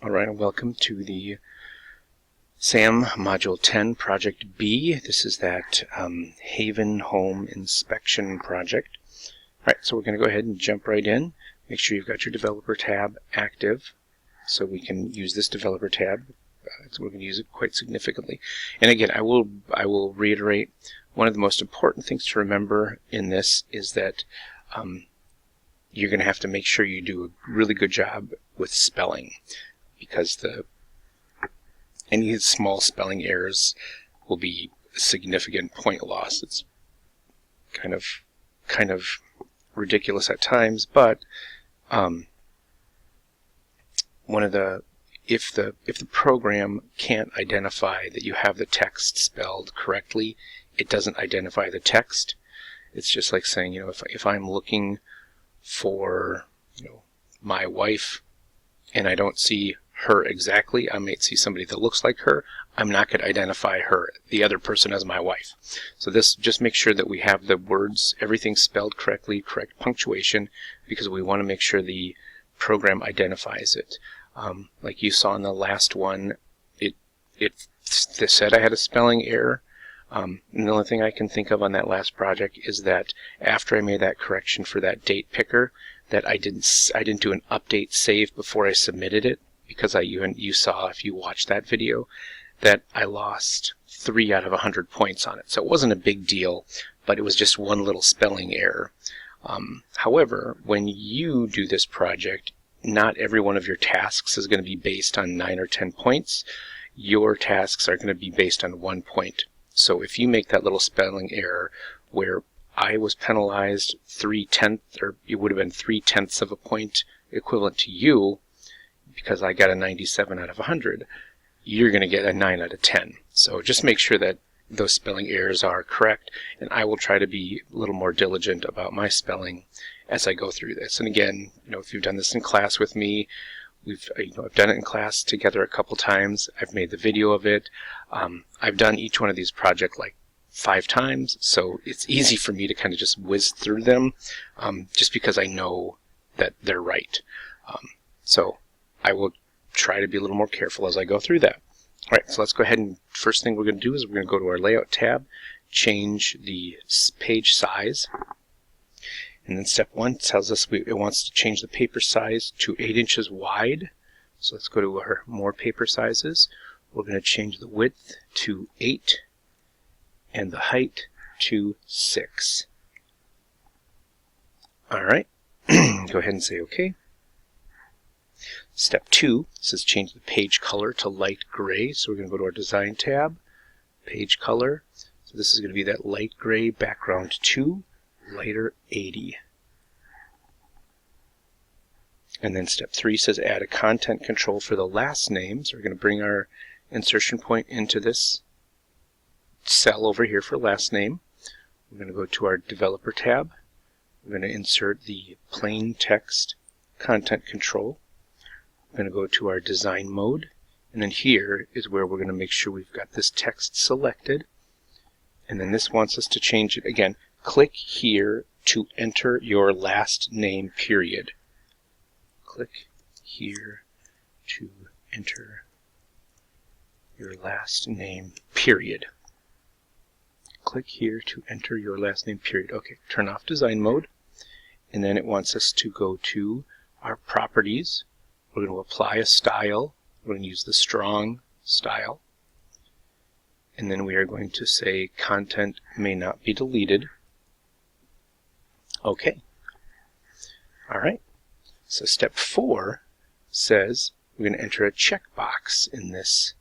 Alright, and welcome to the SAM Module 10 Project B. This is that HavenHome inspection project. Alright, so we're going to go ahead and jump right in. Make sure you've got your developer tab active so we can use this developer tab. So we're going to use it quite significantly. And again, I will reiterate, one of the most important things to remember in this is that you're going to have to make sure you do a really good job with spelling, because any small spelling errors will be a significant point loss. It's kind of ridiculous at times, but if the program can't identify that you have the text spelled correctly, it doesn't identify the text. It's just like saying, if I'm looking for, my wife and I don't see her exactly, I might see somebody that looks like her. I'm not going to identify her, the other person, as my wife. So this, just make sure that we have the words, everything spelled correctly, correct punctuation, because we want to make sure the program identifies it. Like you saw in the last one, it said I had a spelling error. And the only thing I can think of on that last project is that after I made that correction for that date picker, that I didn't do an update save before I submitted it, because you saw, if you watched that video, that I lost 3 out of 100 points on it. So it wasn't a big deal, but it was just one little spelling error. However, when you do this project, not every one of your tasks is going to be based on 9 or 10 points. Your tasks are going to be based on 1 point. So if you make that little spelling error where I was penalized 3/10, or it would have been 3/10 of a point equivalent to you, because I got a 97 out of 100, you're going to get a 9 out of 10. So just make sure that those spelling errors are correct, and I will try to be a little more diligent about my spelling as I go through this. And again, if you've done this in class with me, I've done it in class together a couple times. I've made the video of it. I've done each one of these projects like 5 times, so it's easy for me to kind of just whiz through them, just because I know that they're right. So I will try to be a little more careful as I go through that. All right, so let's go ahead, and first thing we're going to do is we're going to go to our Layout tab, change the page size, and then step 1 tells us it wants to change the paper size to 8 inches wide. So let's go to our more paper sizes. We're going to change the width to 8 and the height to 6. All right, go ahead and say OK. Step 2 says change the page color to light gray. So we're going to go to our Design tab, Page Color. So this is going to be that light gray background 2, lighter 80. And then step 3 says add a content control for the last name. So we're going to bring our insertion point into this cell over here for last name. We're going to go to our Developer tab. We're going to insert the plain text content control. We're going to go to our design mode, and then here is where we're going to make sure we've got this text selected. And then this wants us to change it again. Click here to enter your last name, period. Click here to enter your last name, period. Click here to enter your last name, period. Okay, turn off design mode, and then it wants us to go to our properties. We're going to apply a style. We're going to use the strong style, and then we are going to say content may not be deleted. Okay. All right. So step 4 says we're going to enter a checkbox in this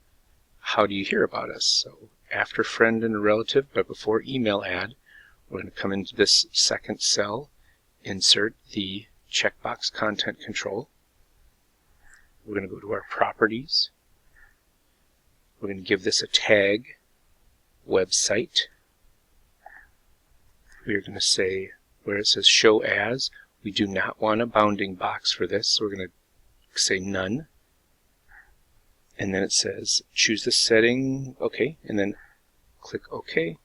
how do you hear about us. So after friend and relative, but before email ad, we're going to come into this second cell, insert the checkbox content control. We're going to go to our properties. We're going to give this a tag, website. We're going to say, where it says show as, we do not want a bounding box for this, so we're going to say none. And then it says choose the setting, okay, and then click OK.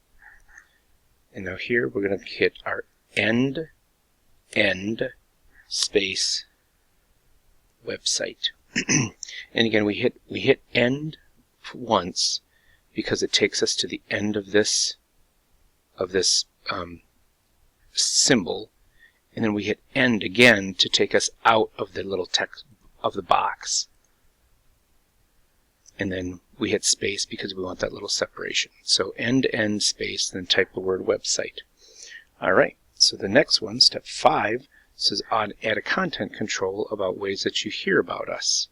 And now here we're going to hit our end space website. And again, we hit end once because it takes us to the end of this symbol, and then we hit end again to take us out of the little text of the box. And then we hit space because we want that little separation. So end, end, space, then type the word website. All right, so the next one, step 5, says add a content control about ways that you hear about us.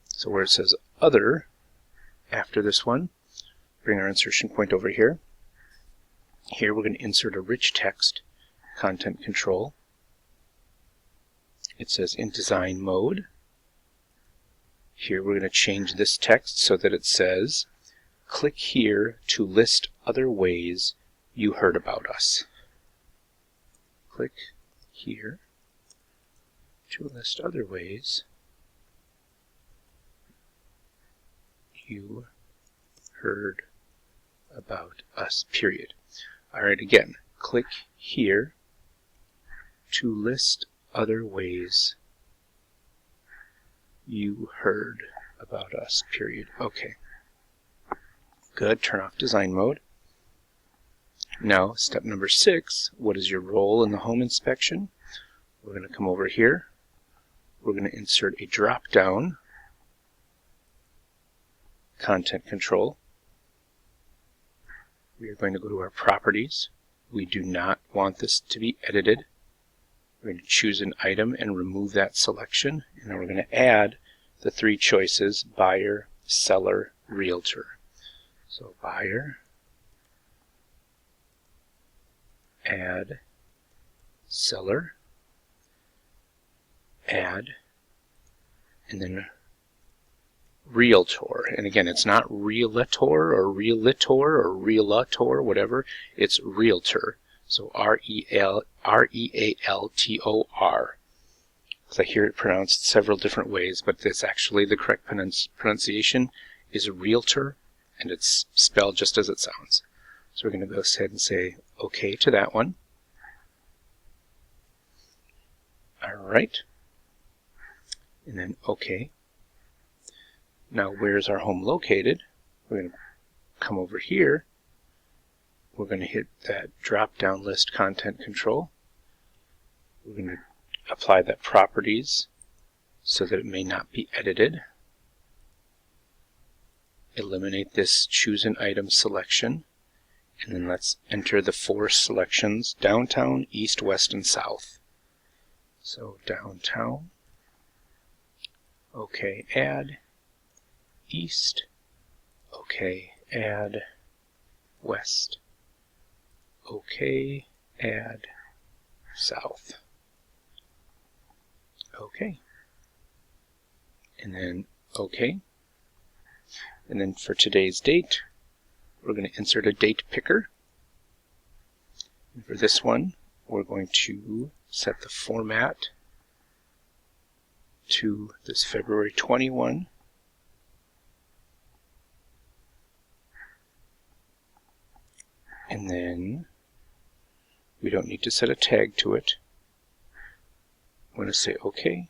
So where it says other, after this one, bring our insertion point over here. Here we're going to insert a rich text content control. It says in design mode. Here we're going to change this text so that it says, click here to list other ways you heard about us. Click here to list other ways you heard about us, period. All right, again, click here to list other ways you heard about us, period. Okay. Good, turn off design mode. Now, step number 6, what is your role in the home inspection? We're going to come over here. We're going to insert a drop-down content control. We are going to go to our properties. We do not want this to be edited. We're going to choose an item and remove that selection. And then we're going to add the 3 choices, buyer, seller, realtor. So buyer, add, seller, add, and then realtor. And again, it's not realtor or realtor or realtor, whatever. It's realtor. So R-E-A-L-T-O-R. Because I hear it pronounced several different ways, but it's actually the correct pronunciation is realtor, and it's spelled just as it sounds. So we're going to go ahead and say OK to that one. All right. And then OK. Now, where's our home located? We're going to come over here. We're going to hit that drop-down list content control. We're going to apply that properties so that it may not be edited. Eliminate this choose an item selection. And then let's enter the 4 selections, downtown, east, west, and south. So downtown. OK, add. East. OK, add. West. OK, add. South. OK. And then OK. And then for today's date, we're going to insert a date picker. And for this one, we're going to set the format to this February 21. And then we don't need to set a tag to it. I'm going to say OK.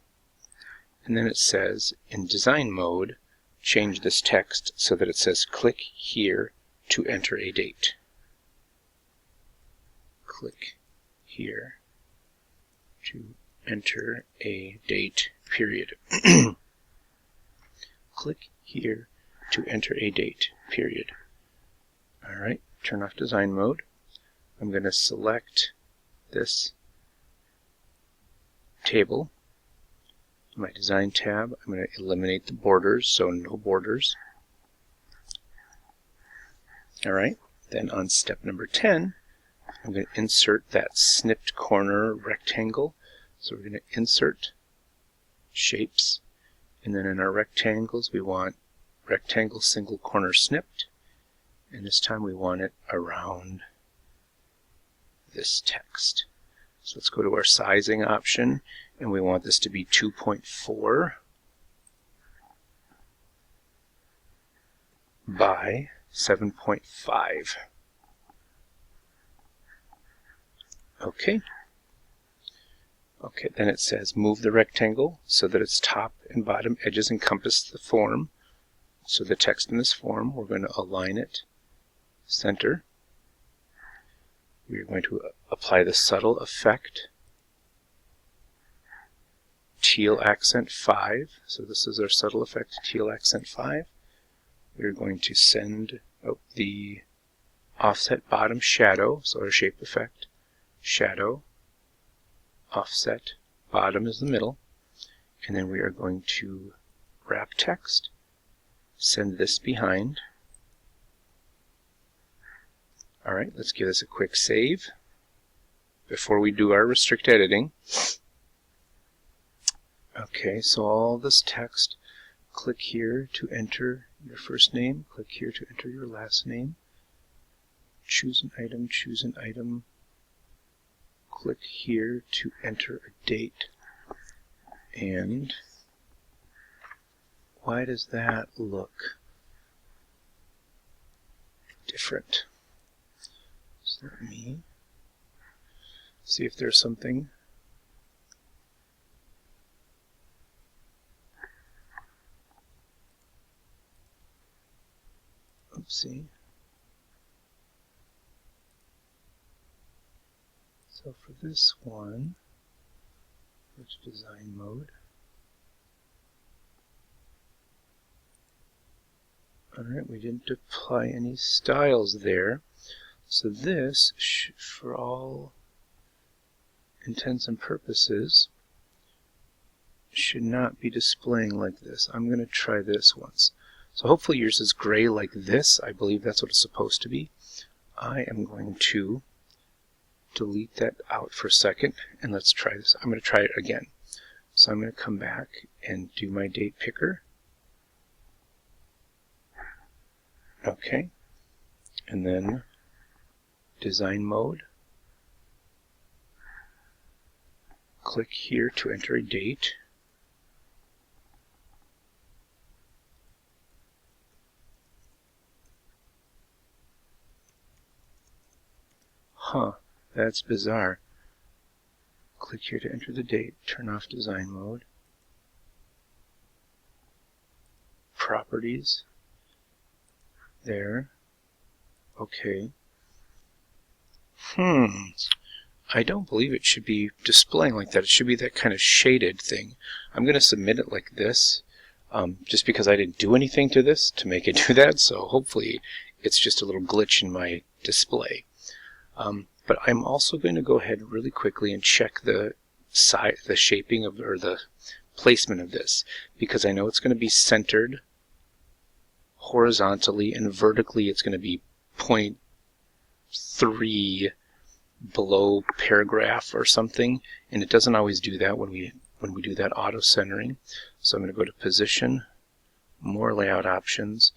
And then it says, in design mode, change this text so that it says, click here to enter a date. Click here to enter a date, period. Click here to enter a date, period. All right, turn off design mode. I'm going to select this table. In my design tab, I'm going to eliminate the borders, so no borders. All right, then on step number 10, I'm going to insert that snipped corner rectangle. So we're going to insert shapes, and then in our rectangles we want rectangle single corner snipped, and this time we want it around this text. So let's go to our sizing option, and we want this to be 2.4 by 7.5. Okay. Okay, then it says move the rectangle so that its top and bottom edges encompass the form. So the text in this form, we're going to align it center. We're going to apply the subtle effect, teal accent 5. So this is our subtle effect, teal accent 5. We're going to send the offset bottom shadow, so our shape effect, shadow, offset, bottom is the middle, and then we are going to wrap text, send this behind. Alright, let's give this a quick save before we do our restrict editing. Okay, so all this text, click here to enter your first name, click here to enter your last name, choose an item, click here to enter a date. And why does that look different? So let me see if there's something. Oopsie. So for this one, which design mode? Alright, we didn't apply any styles there. So this, for all intents and purposes, should not be displaying like this. I'm going to try this once. So hopefully yours is gray like this. I believe that's what it's supposed to be. I am going to delete that out for a second, and let's try this. I'm going to try it again. So I'm going to come back and do my date picker. Okay. And then design mode. Click here to enter a date. Huh, that's bizarre. Click here to enter the date. Turn off design mode. Properties. There. Okay. I don't believe it should be displaying like that. It should be that kind of shaded thing. I'm going to submit it like this, just because I didn't do anything to this to make it do that, so hopefully it's just a little glitch in my display. But I'm also going to go ahead really quickly and check the shaping of, or the placement of this, because I know it's going to be centered horizontally, and vertically it's going to be 0.3 below paragraph or something, and it doesn't always do that when we do that auto centering. So I'm going to go to position, more layout options.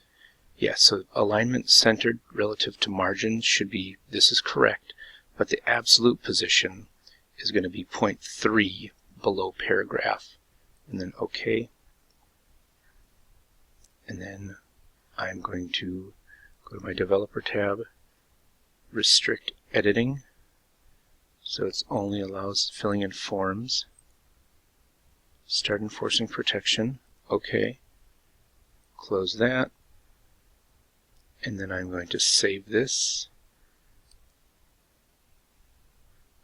Yeah, so alignment centered relative to margin should be, this is correct, but the absolute position is going to be 0.3 below paragraph, and then OK. And then I'm going to go to my developer tab, restrict editing, so it only allows filling in forms. Start enforcing protection. OK. Close that. And then I'm going to save this.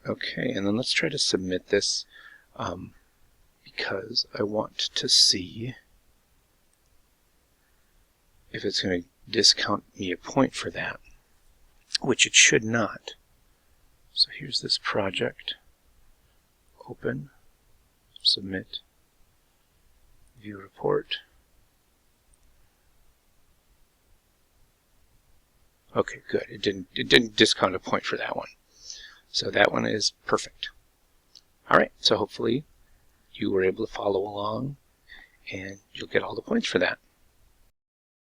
Okay, and then let's try to submit this, because I want to see if it's going to discount me a point for that, which it should not. So here's this project. Open, submit, view report. Okay, good. It didn't discount a point for that one. So that one is perfect. Alright, so hopefully you were able to follow along and you'll get all the points for that.